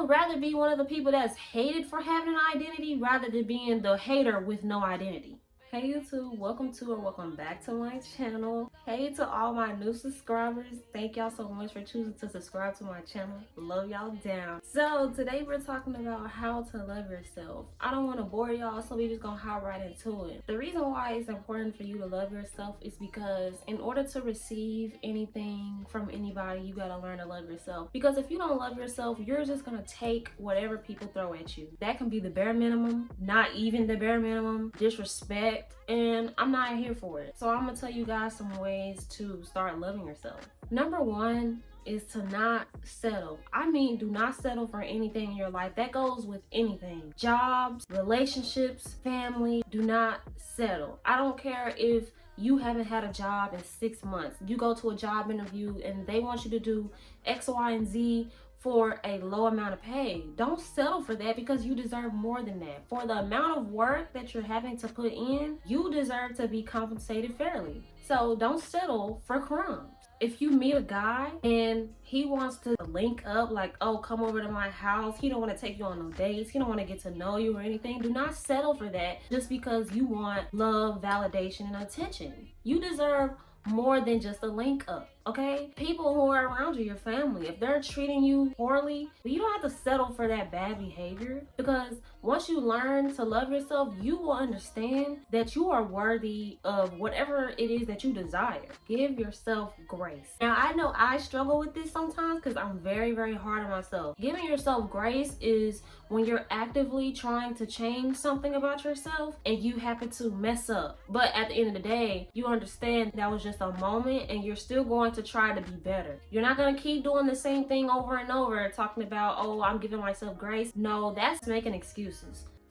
would rather be one of the people that's hated for having an identity rather than being the hater with no identity. Hey YouTube, welcome to or welcome back to my channel. Hey to all my new subscribers, thank y'all so much for choosing to subscribe to my channel. Love y'all down. So today we're talking about how to love yourself. I don't want to bore y'all, so we just gonna hop right into it. The reason why it's important for you to love yourself is because in order to receive anything from anybody, you gotta learn to love yourself. Because if you don't love yourself, you're just gonna take whatever people throw at you. That can be the bare minimum, not even the bare minimum, disrespect, and I'm not here for it. So I'm gonna tell you guys some ways to start loving yourself. Number one is to not settle. I mean, do not settle for anything in your life. That goes with anything. Jobs, relationships, family. Do not settle. I don't care if you haven't had a job in 6 months. You go to a job interview and they want you to do X, Y, and Z for a low amount of pay. Don't settle for that because you deserve more than that. For the amount of work that you're having to put in, you deserve to be compensated fairly. So don't settle for crumbs. If you meet a guy and he wants to link up, like, oh, come over to my house, he don't want to take you on no dates, he don't want to get to know you or anything, do not settle for that just because you want love, validation, and attention. You deserve more than just a link up, okay? People who are around you, your family, if they're treating you poorly, you don't have to settle for that bad behavior, because once you learn to love yourself, you will understand that you are worthy of whatever it is that you desire. Give yourself grace. Now, I know I struggle with this sometimes because I'm very, very hard on myself. Giving yourself grace is when you're actively trying to change something about yourself and you happen to mess up. But at the end of the day, you understand that was just a moment and you're still going to try to be better. You're not going to keep doing the same thing over and over, talking about, oh, I'm giving myself grace. No, that's making excuses.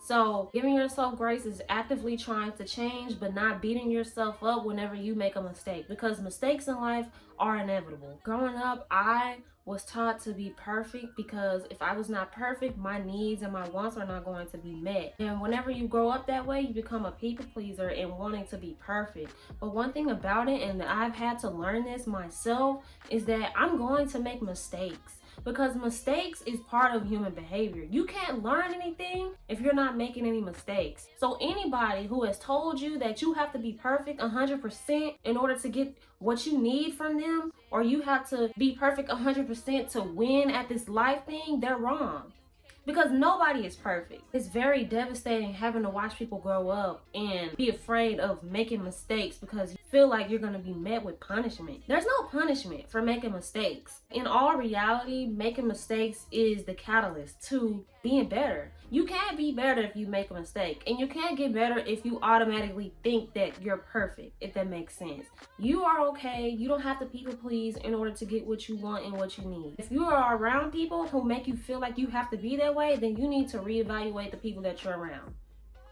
So giving yourself grace is actively trying to change, but not beating yourself up whenever you make a mistake, because mistakes in life are inevitable. Growing up, I was taught to be perfect because if I was not perfect, my needs and my wants are not going to be met. And whenever you grow up that way, you become a people pleaser and wanting to be perfect. But one thing about it, and I've had to learn this myself, is that I'm going to make mistakes. Because mistakes is part of human behavior. You can't learn anything if you're not making any mistakes. So anybody who has told you that you have to be perfect 100% in order to get what you need from them, or you have to be perfect 100% to win at this life thing, they're wrong. Because nobody is perfect. It's very devastating having to watch people grow up and be afraid of making mistakes because you feel like you're going to be met with punishment. There's no punishment for making mistakes. In all reality, making mistakes is the catalyst to being better. You can't be better if you make a mistake, and you can't get better if you automatically think that you're perfect, if that makes sense. You are okay. You don't have to people please in order to get what you want and what you need. If you are around people who make you feel like you have to be that way, then you need to reevaluate the people that you're around.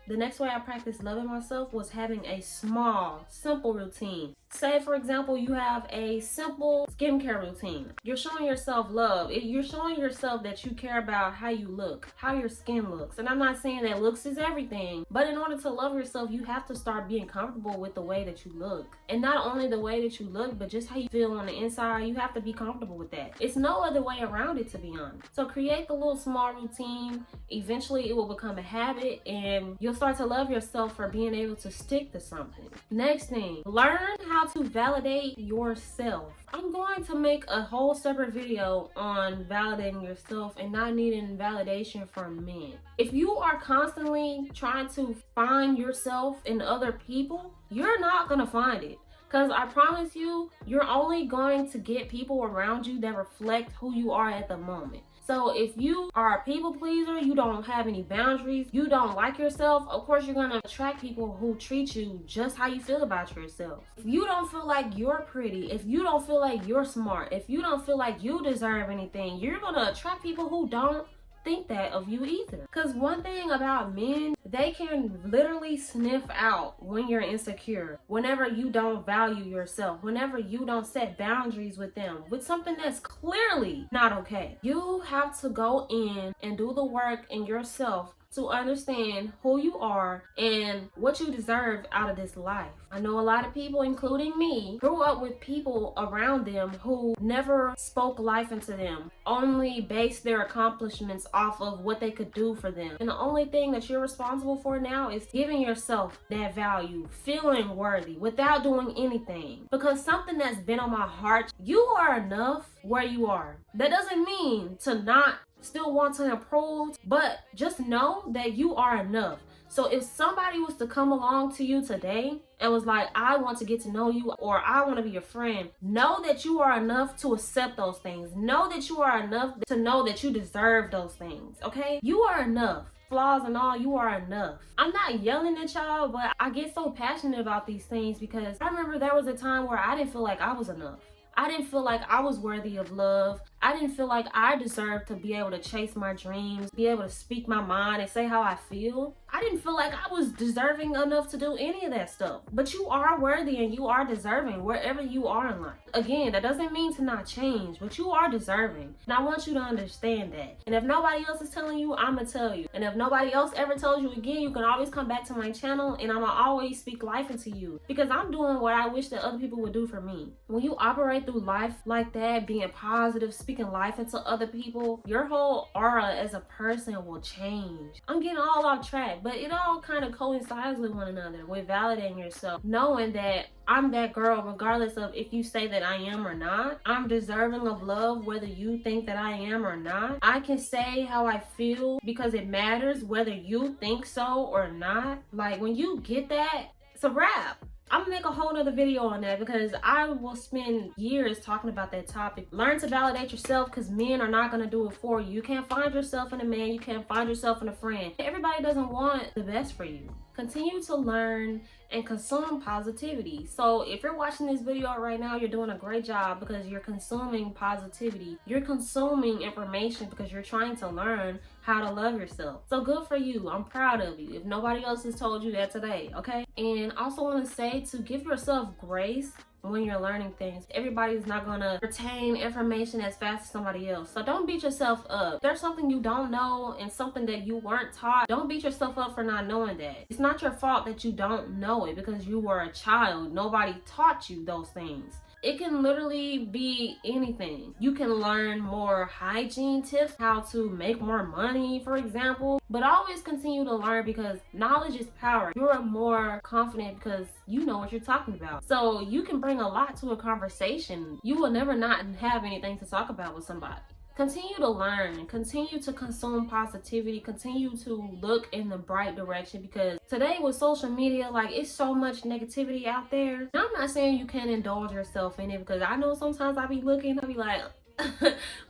The next way I practiced loving myself was having a small, simple routine. Say, for example, you have a simple skincare routine. You're showing yourself love. You're showing yourself that you care about how you look, how your skin looks. And I'm not saying that looks is everything, but in order to love yourself, you have to start being comfortable with the way that you look. And not only the way that you look, but just how you feel on the inside. You have to be comfortable with that. It's no other way around it, to be honest. So create the little small routine. Eventually, it will become a habit, and you'll start to love yourself for being able to stick to something. Next thing, learn how to validate yourself. I'm going to make a whole separate video on validating yourself and not needing validation from men. If you are constantly trying to find yourself in other people, you're not gonna find it. Because I promise you, you're only going to get people around you that reflect who you are at the moment. So if you are a people pleaser, you don't have any boundaries, you don't like yourself, of course you're gonna attract people who treat you just how you feel about yourself. If you don't feel like you're pretty, if you don't feel like you're smart, if you don't feel like you deserve anything, you're gonna attract people who don't think that of you either. Because one thing about men, they can literally sniff out when you're insecure, whenever you don't value yourself, whenever you don't set boundaries with them, with something that's clearly not okay. You have to go in and do the work in yourself to understand who you are and what you deserve out of this life. I know a lot of people, including me, grew up with people around them who never spoke life into them, only based their accomplishments off of what they could do for them. And the only thing that you're responsible for now is giving yourself that value, feeling worthy without doing anything. Because something that's been on my heart, you are enough where you are. That doesn't mean to not still want to improve, but just know that you are enough. So if somebody was to come along to you today and was like, I want to get to know you, or I want to be your friend, know that you are enough to accept those things. Know that you are enough to know that you deserve those things, okay? You are enough. Flaws and all, you are enough. I'm not yelling at y'all, but I get so passionate about these things because I remember there was a time where I didn't feel like I was enough. I didn't feel like I was worthy of love. I didn't feel like I deserved to be able to chase my dreams, be able to speak my mind and say how I feel. I didn't feel like I was deserving enough to do any of that stuff. But you are worthy and you are deserving wherever you are in life. Again, that doesn't mean to not change, but you are deserving. And I want you to understand that. And if nobody else is telling you, I'm going to tell you. And if nobody else ever tells you again, you can always come back to my channel and I'm going to always speak life into you. Because I'm doing what I wish that other people would do for me. When you operate through life like that, being positive, speaking life into other people, your whole aura as a person will change. I'm getting all off track, but it all kind of coincides with one another, with validating yourself, knowing that I'm that girl regardless of if you say that I am or not. I'm deserving of love whether you think that I am or not. I can say how I feel because it matters whether you think so or not. Like when you get that, it's a wrap. I'm gonna make a whole nother video on that because I will spend years talking about that topic. Learn to validate yourself because men are not gonna do it for you. You can't find yourself in a man, you can't find yourself in a friend. Everybody doesn't want the best for you. Continue to learn and consume positivity. So if you're watching this video right now, you're doing a great job because you're consuming positivity. You're consuming information because you're trying to learn how to love yourself. So good for you. I'm proud of you. If nobody else has told you that today, okay? And also want to say to give yourself grace when you're learning things. Everybody's not gonna retain information as fast as somebody else. So don't beat yourself up. If there's something you don't know and something that you weren't taught, don't beat yourself up for not knowing that. It's not your fault that you don't know it because you were a child. Nobody taught you those things. It can literally be anything. You can learn more hygiene tips, how to make more money, for example, but always continue to learn because knowledge is power. You're more confident because you know what you're talking about. So you can bring a lot to a conversation. You will never not have anything to talk about with somebody. Continue to learn, continue to consume positivity, continue to look in the bright direction because today with social media, like it's so much negativity out there. I'm not saying you can't indulge yourself in it because I know sometimes I be looking, I be like,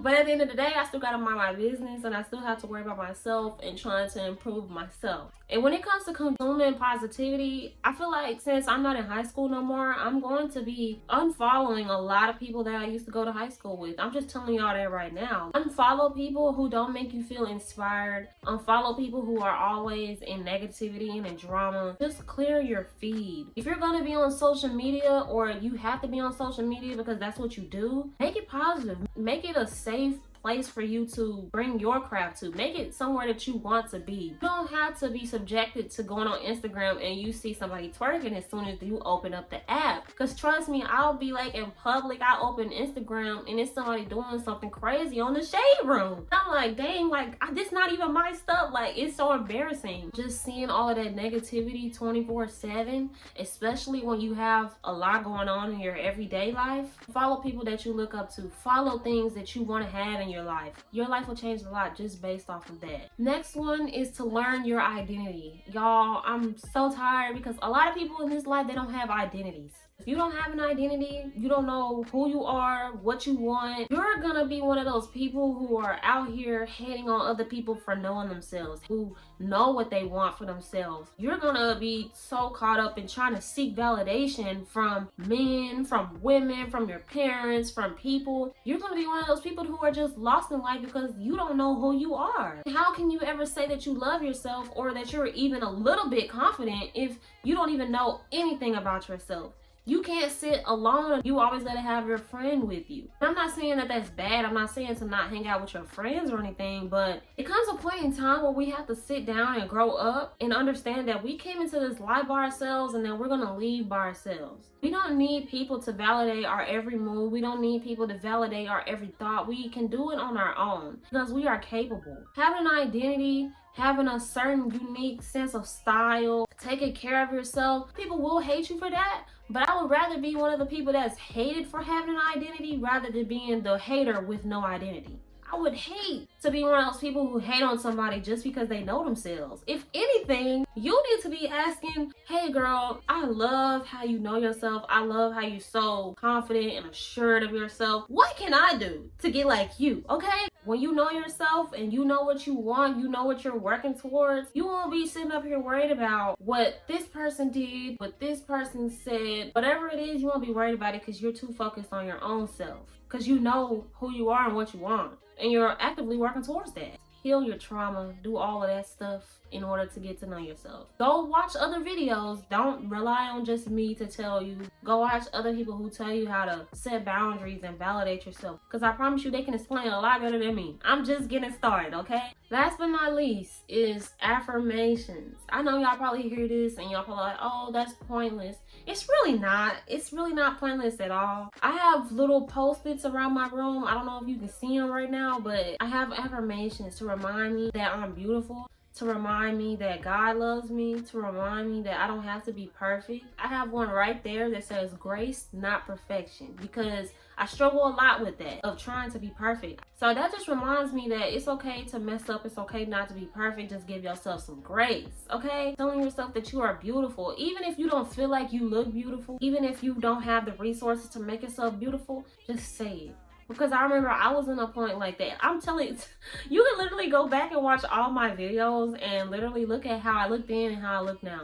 but at the end of the day, I still gotta mind my business and I still have to worry about myself and trying to improve myself. And when it comes to consuming positivity, I feel like since I'm not in high school no more, I'm going to be unfollowing a lot of people that I used to go to high school with. I'm just telling y'all that right now. Unfollow people who don't make you feel inspired. Unfollow people who are always in negativity and in drama. Just clear your feed. If you're gonna be on social media or you have to be on social media because that's what you do, make it positive. Make it a safe place for you to bring your craft to. Make it somewhere that you want to be. You don't have to be subjected to going on Instagram and you see somebody twerking as soon as you open up the app. Because trust me, I'll be like in public, I open Instagram and it's somebody doing something crazy on the shade room. I'm like, dang, like this not even my stuff. Like it's so embarrassing. Just seeing all of that negativity 24/7, especially when you have a lot going on in your everyday life. Follow people that you look up to. Follow things that you want to have in your life. Your life will change a lot just based off of that. Next one is to learn your identity. Y'all, I'm so tired because a lot of people in this life, they don't have identities. If you don't have an identity, you don't know who you are, what you want, you're gonna be one of those people who are out here hating on other people for knowing themselves, who know what they want for themselves. You're gonna be so caught up in trying to seek validation from men, from women, from your parents, from people. You're gonna be one of those people who are just lost in life because you don't know who you are. How can you ever say that you love yourself or that you're even a little bit confident if you don't even know anything about yourself? You can't sit alone. You always gotta have your friend with you. And I'm not saying that that's bad. I'm not saying to not hang out with your friends or anything, but it comes a point in time where we have to sit down and grow up and understand that we came into this life by ourselves and then we're gonna leave by ourselves. We don't need people to validate our every move. We don't need people to validate our every thought. We can do it on our own because we are capable. Having an identity, having a certain unique sense of style, taking care of yourself, people will hate you for that. But I would rather be one of the people that's hated for having an identity rather than being the hater with no identity. I would hate to be one of those people who hate on somebody just because they know themselves. If anything, you need to be asking, hey girl, I love how you know yourself. I love how you're so confident and assured of yourself. What can I do to get like you, okay? When you know yourself and you know what you want, you know what you're working towards, you won't be sitting up here worried about what this person did, what this person said. Whatever it is, you won't be worried about it because you're too focused on your own self. Because you know who you are and what you want. And you're actively working towards that. Heal your trauma, do all of that stuff in order to get to know yourself. Go watch other videos. Don't rely on just me to tell you. Go watch other people who tell you how to set boundaries and validate yourself. Because I promise you they can explain a lot better than me. I'm just getting started, okay? Last but not least is affirmations. I know y'all probably hear this and y'all probably like, oh, that's pointless. It's really not. It's really not pointless at all. I have little post-its around my room. I don't know if you can see them right now, but I have affirmations to remind me that I'm beautiful, to remind me that God loves me, to remind me that I don't have to be perfect. I have one right there that says grace, not perfection, because I struggle a lot with that, of trying to be perfect. So that just reminds me that it's okay to mess up. It's okay not to be perfect. Just give yourself some grace, okay? Telling yourself that you are beautiful. Even if you don't feel like you look beautiful, even if you don't have the resources to make yourself beautiful, just say it. Because I remember I was in a point like that. I'm telling you, you can literally go back and watch all my videos and literally look at how I looked then and how I look now.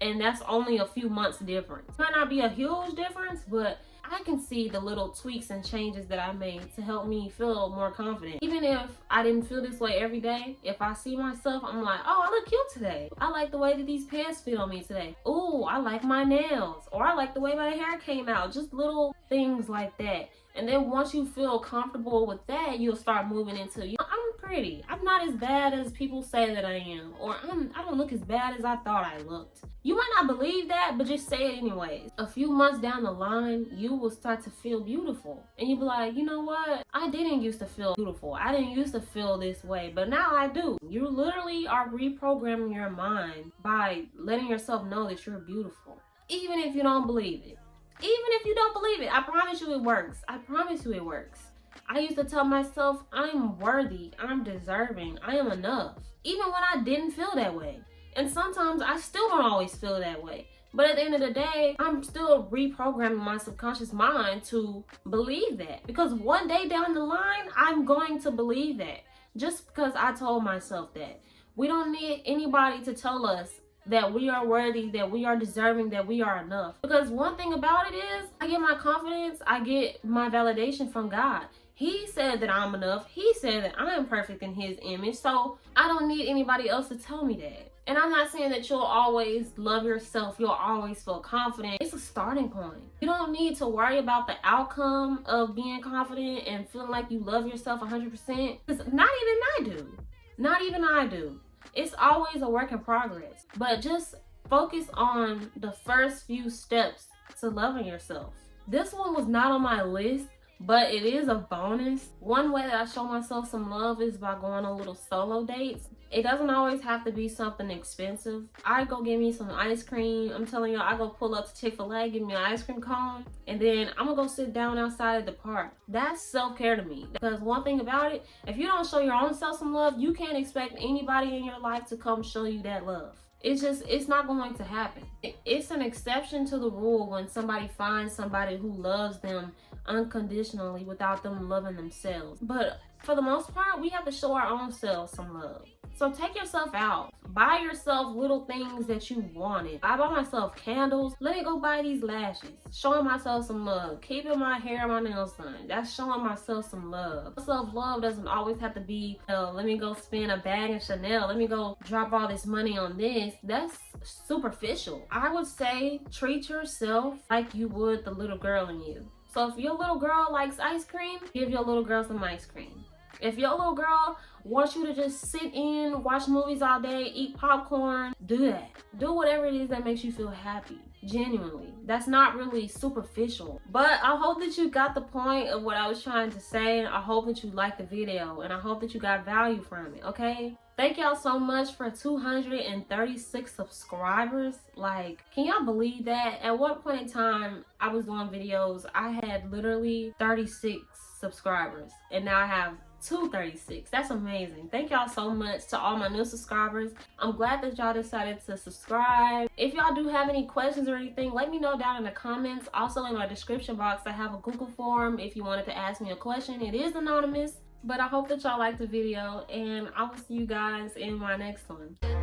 And that's only a few months difference. It might not be a huge difference, but I can see the little tweaks and changes that I made to help me feel more confident. Even if I didn't feel this way every day, if I see myself, I'm like, oh, I look cute today. I like the way that these pants fit on me today. Ooh, I like my nails. Or I like the way my hair came out. Just little things like that. And then once you feel comfortable with that, you'll start moving into, I'm pretty. I'm not as bad as people say that I am. Or I don't look as bad as I thought I looked. You might not believe that, but just say it anyways. A few months down the line, you will start to feel beautiful. And you'll be like, you know what? I didn't used to feel beautiful. I didn't used to feel this way, but now I do. You literally are reprogramming your mind by letting yourself know that you're beautiful. Even if you don't believe it. Even if you don't believe it, I promise you it works. I promise you it works. I used to tell myself, I'm worthy, I'm deserving, I am enough. Even when I didn't feel that way. And sometimes I still don't always feel that way. But at the end of the day, I'm still reprogramming my subconscious mind to believe that. Because one day down the line, I'm going to believe that. Just because I told myself that. We don't need anybody to tell us that we are worthy, that we are deserving, that we are enough. Because one thing about it is, I get my confidence, I get my validation from God. He said that I'm enough. He said that I am perfect in his image. So I don't need anybody else to tell me that. And I'm not saying that you'll always love yourself. You'll always feel confident. It's a starting point. You don't need to worry about the outcome of being confident and feeling like you love yourself 100%. Because not even I do. Not even I do. It's always a work in progress. But just focus on the first few steps to loving yourself. This one was not on my list, but it is a bonus. One way that I show myself some love is by going on little solo dates. It doesn't always have to be something expensive. I go get me some ice cream. I'm telling y'all, I go pull up to Chick-fil-A, get me an ice cream cone, and then I'm gonna go sit down outside at the park. That's self-care to me. Because one thing about it, if you don't show your own self some love, you can't expect anybody in your life to come show you that love. It's not going to happen. It's an exception to the rule when somebody finds somebody who loves them unconditionally without them loving themselves. But for the most part, we have to show our own selves some love. So take yourself out. Buy yourself little things that you wanted. I buy myself candles. Let me go buy these lashes. Showing myself some love. Keeping my hair and my nails done. That's showing myself some love. Self-love doesn't always have to be, let me go spend a bag in Chanel. Let me go drop all this money on this. That's superficial. I would say treat yourself like you would the little girl in you. So if your little girl likes ice cream, give your little girl some ice cream. If your little girl wants you to just sit in, watch movies all day, eat popcorn, do that. Do whatever it is that makes you feel happy. Genuinely. That's not really superficial. But I hope that you got the point of what I was trying to say. I hope that you liked the video. And I hope that you got value from it, okay? Thank y'all so much for 236 subscribers. Like, can y'all believe that? At one point in time, I was doing videos. I had literally 36 subscribers. And now I have 236. That's amazing. Thank y'all so much to all my new subscribers. I'm glad that y'all decided to subscribe. If y'all do have any questions or anything, let me know down in the comments. Also in my description box, I have a Google form if you wanted to ask me a question. It is anonymous, but I hope that y'all liked the video, and I will see you guys in my next one.